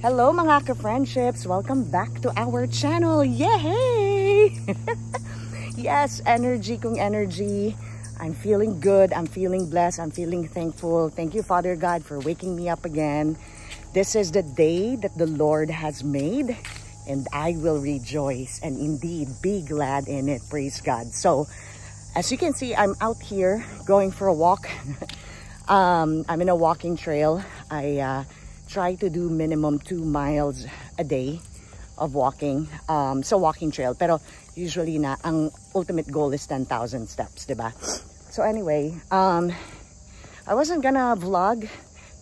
Hello mga ka-friendships! Welcome back to our channel! Yay! Yes, energy kung energy. I'm feeling good. I'm feeling blessed. I'm feeling thankful. Thank you, Father God, for waking me up again. This is the day that the Lord has made, and I will rejoice and indeed be glad in it. Praise God. So, as you can see, I'm out here going for a walk. I'm in a walking trail. I try to do minimum 2 miles a day of walking sa walking trail, pero usually na ang ultimate goal is 10,000 steps, diba? So anyway, I wasn't gonna vlog,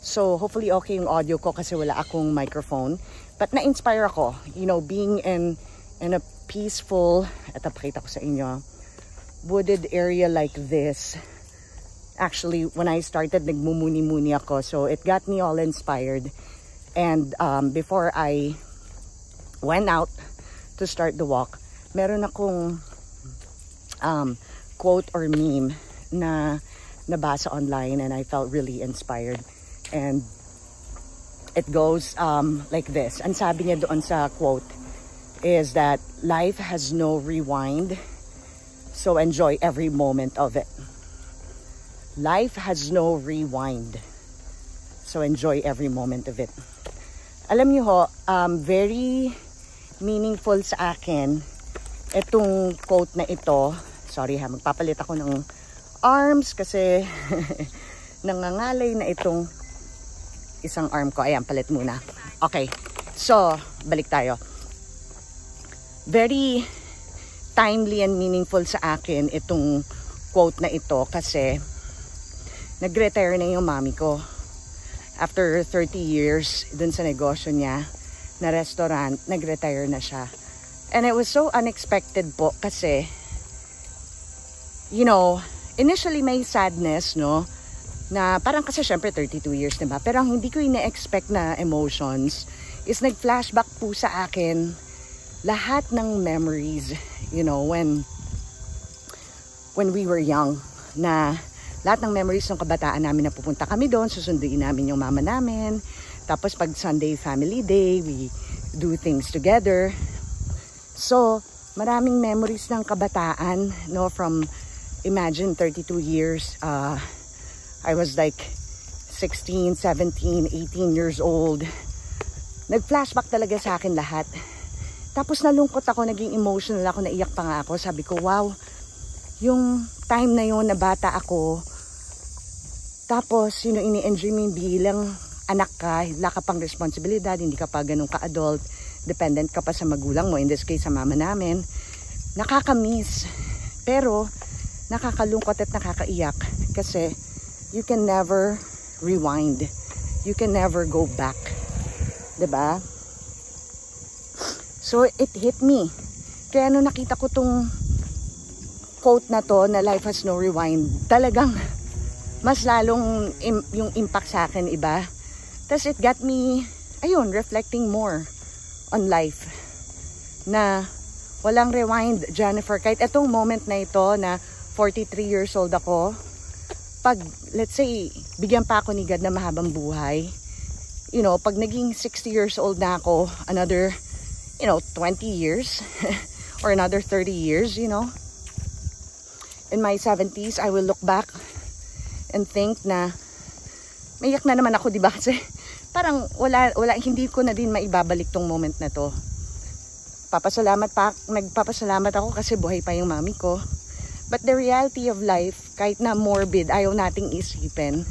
so hopefully okay yung audio ko kasi wala akong microphone, but na-inspire ako, you know, being in a peaceful, eto pakita ko sa inyo, wooded area like this. Actually, when I started, nagmumuni-muni ako. So, it got me all inspired. And before I went out to start the walk, meron akong quote or meme na nabasa online and I felt really inspired. And it goes like this. Ang sabi niya doon sa quote is that life has no rewind, so enjoy every moment of it. Life has no rewind, so enjoy every moment of it. Alam niyo ho, very meaningful sa akin itong quote na ito. Sorry ha, magpapalit ako ng arms kasi nangangalay na itong isang arm ko. Ayan, palit muna. Okay, so balik tayo. Very timely and meaningful sa akin itong quote na ito kasi nag-retire na yung mami ko. After 30 years dun sa negosyo niya na restaurant, nag-retire na siya. And it was so unexpected po kasi, you know, initially may sadness, no? Na parang kasi syempre 32 years, diba? Pero ang hindi ko ina-expect na emotions is nag-flashback po sa akin lahat ng memories, you know, when we were young, na lahat ng memories ng kabataan namin na pupunta kami doon, susunduin namin yung mama namin. Tapos pag Sunday family day, we do things together. So, maraming memories ng kabataan, no, from imagine 32 years. I was like 16, 17, 18 years old. Nag-flashback talaga sa akin lahat. Tapos nalungkot ako, naging emotional ako, naiyak pa nga ako. Sabi ko, wow, yung time na yun na bata ako, tapos, you know, ini-enjoy mo yung bilang anak ka, wala ka pang responsibilidad, hindi ka pa ganun ka-adult, dependent ka pa sa magulang mo, in this case sa mama namin, nakaka-miss. Pero, nakakalungkot at nakakaiyak kasi you can never rewind. You can never go back. Diba? So, it hit me. Kaya nung nakita ko tong quote na to, na life has no rewind, talagang mas lalong yung impact sa akin iba. Tapos it got me, ayun, reflecting more on life. Na walang rewind, Jennifer. Kahit itong moment na ito na 43 years old ako, pag, let's say, bigyan pa ako ni God na mahabang buhay, you know, pag naging 60 years old na ako, another, you know, 20 years, or another 30 years, you know, in my 70s, I will look back and think na maiyak na naman ako, diba? Kasi parang wala, hindi ko na din maibabalik tong moment na to. Nagpapasalamat ako kasi buhay pa yung mami ko. But the reality of life, kahit na morbid, ayaw nating isipin,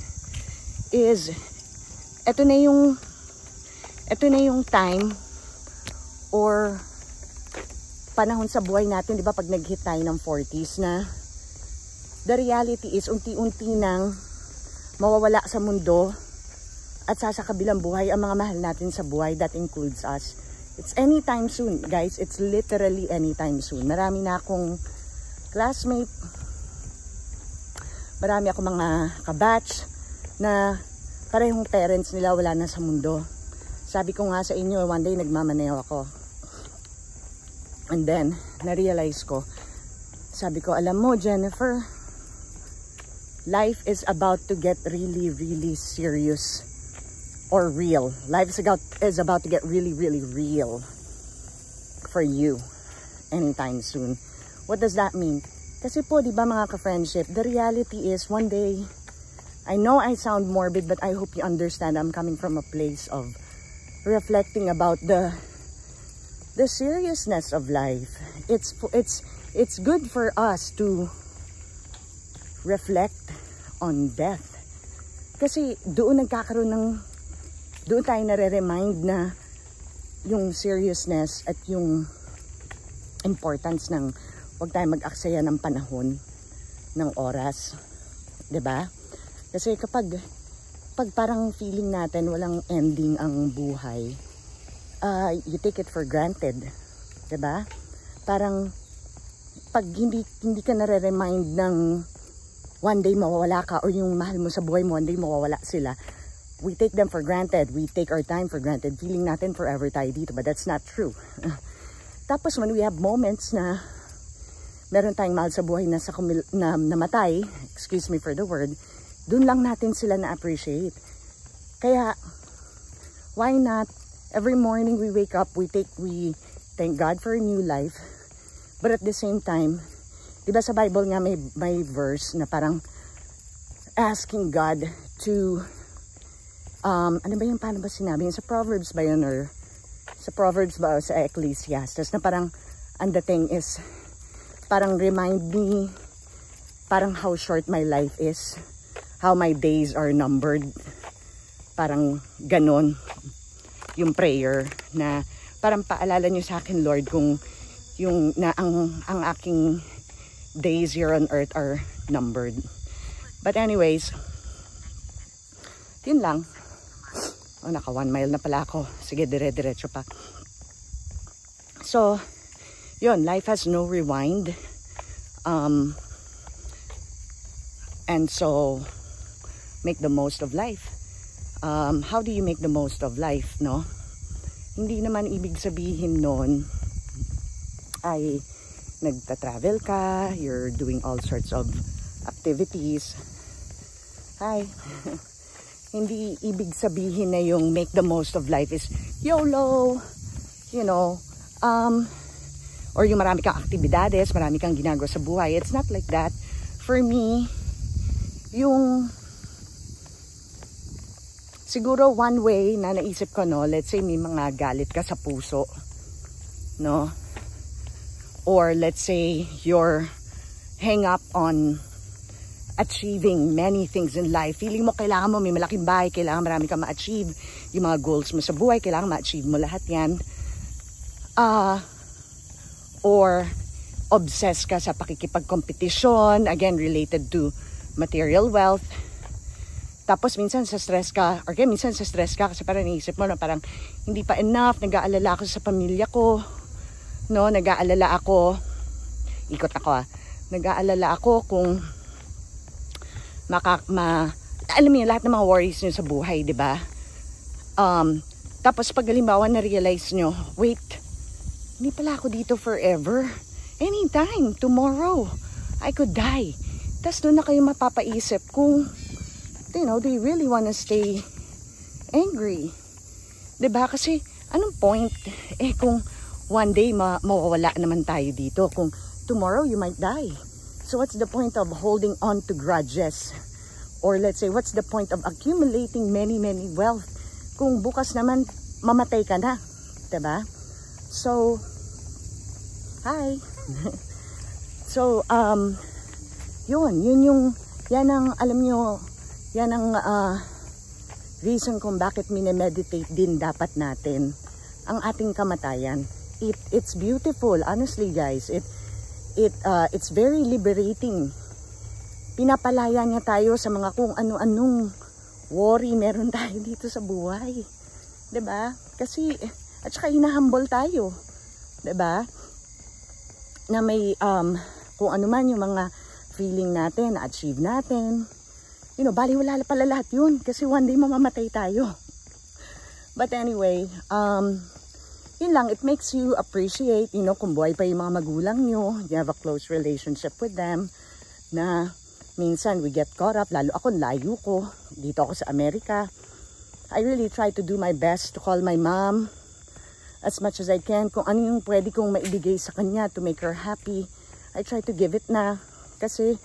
is eto na yung time or panahon sa buhay natin, diba? Pag nag-hit tayo ng 40s na, the reality is unti-unti nang mawawala sa mundo at sa kabilang buhay ang mga mahal natin sa buhay. That includes us. It's anytime soon, guys. It's literally anytime soon. Marami na akong classmate, marami akong mga kabatch na parehong parents nila wala na sa mundo. Sabi ko nga sa inyo, one day nagmamaneho ako. And then, na-realize ko, sabi ko, alam mo, Jennifer, life is about to get really, really serious or real. Life is about to get really, really real for you anytime soon. What does that mean? Kasi po, di ba mga ka-friendship, the reality is one day, I know I sound morbid, but I hope you understand I'm coming from a place of reflecting about the seriousness of life. It's good for us to reflect on death. Kasi doon tayo nare-remind na yung seriousness at yung importance ng huwag tayo mag-aksaya ng panahon, ng oras. 'Di ba? Kasi kapag parang feeling natin walang ending ang buhay, you take it for granted. 'Di ba? Parang pag hindi ka nare-remind ng one day mawawala ka, or yung mahal mo sa buhay mo, one day mawawala sila, we take them for granted. We take our time for granted. Feeling natin forever tayo dito, but that's not true. Tapos when we have moments na meron tayong mahal sa buhay na namatay, excuse me for the word, dun lang natin sila na-appreciate. Kaya, why not, every morning we wake up, we thank God for a new life, but at the same time, diba sa Bible nga may verse na parang asking God to, ano ba yung paano ba sinabi? Sa Proverbs ba yun, or sa Proverbs ba, o sa Ecclesiastes, na parang, and the thing is, parang remind me, parang how short my life is, how my days are numbered, parang ganon yung prayer, na parang paalala nyo sa akin, Lord, kung yung na ang aking days here on earth are numbered. But anyways, yun lang. Oh, naka 1 mile na pala ako. Sige, dire-diretso pa. So, yun, life has no rewind. And so, make the most of life. How do you make the most of life, no? Hindi naman ibig sabihin nun ay nagta-travel ka, you're doing all sorts of activities. Hi. Hindi ibig sabihin na yung make the most of life is YOLO, you know, or yung marami kang aktibidades, marami kang ginagawa sa buhay. It's not like that. For me, yung siguro one way na naisip ko, no, let's say may mga galit ka sa puso, no? Or let's say you're hang up on achieving many things in life. Feeling mo kailangan mo may malaking bahay, kailangan marami kang ma-achieve. Yung mga goals mo sa buhay, kailangan ma-achieve mo lahat yan. Or obsessed ka sa pakikipagkompetisyon, again related to material wealth. Tapos minsan sa stress ka, or minsan sa stress ka kasi parang naisip mo na parang hindi pa enough, nag-aalala ako sa pamilya ko, no, nag-aalala ako, nag-aalala ako kung alam mo yun, lahat ng mga worries nyo sa buhay, di ba? Tapos pag halimbawa na-realize nyo, wait, hindi pala ako dito forever. Anytime, tomorrow, I could die. Tapos doon na kayo mapapaisip kung, you know, they really wanna stay angry. Diba? Kasi, anong point? Kung one day mawawala naman tayo dito. Kung tomorrow you might die. So what's the point of holding on to grudges? Or let's say, what's the point of accumulating many wealth? Kung bukas naman, mamatay ka na. Diba? So, hi! So, yan ang, alam nyo, yan ang reason kung bakit minemeditate din dapat natin ang ating kamatayan. It's beautiful, honestly guys. It's very liberating. Pinapalaya niya tayo sa mga kung ano-anong worry meron tayo dito sa buhay. 'Di ba? Kasi at saka hinahumble tayo. 'Di ba? Na may kung ano man yung mga feeling natin, na-achieve natin. You know, baliwala pala lahat yun kasi one day mamamatay tayo. But anyway, yun lang, it makes you appreciate, you know, kung buhay pa yung mga magulang nyo, you have a close relationship with them, na minsan we get caught up, lalo ako, layo ko, dito ako sa Amerika, I really try to do my best to call my mom as much as I can. Kung ano yung pwede kong maibigay sa kanya to make her happy, I try to give it na. Kasi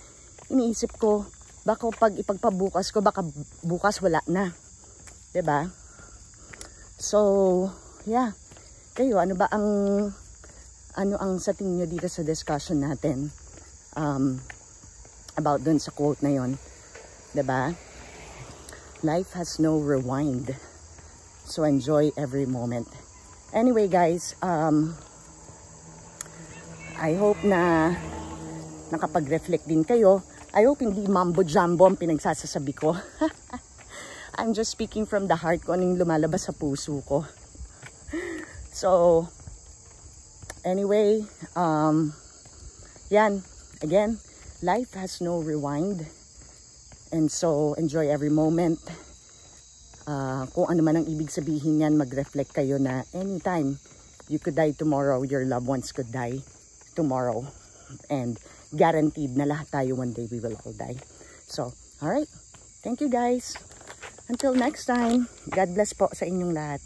iniisip ko, baka pag ipagpabukas ko, baka bukas wala na. 'Di ba? So, yeah. Kayo, ano ang sa tingin nyo dito sa discussion natin about dun sa quote na yon, 'di ba? Life has no rewind. So enjoy every moment. Anyway, guys, I hope na nakapag-reflect din kayo. I hope hindi mambo jumbo ang pinagsasasabi ko. I'm just speaking from the heart ko, anong lumalabas sa puso ko. So, anyway, yan, again, life has no rewind. And so, enjoy every moment. Kung ano man ang ibig sabihin yan, mag-reflect kayo na anytime you could die tomorrow, your loved ones could die tomorrow. And guaranteed na lahat tayo one day we will all die. So, alright. Thank you guys. Until next time, God bless po sa inyong lahat.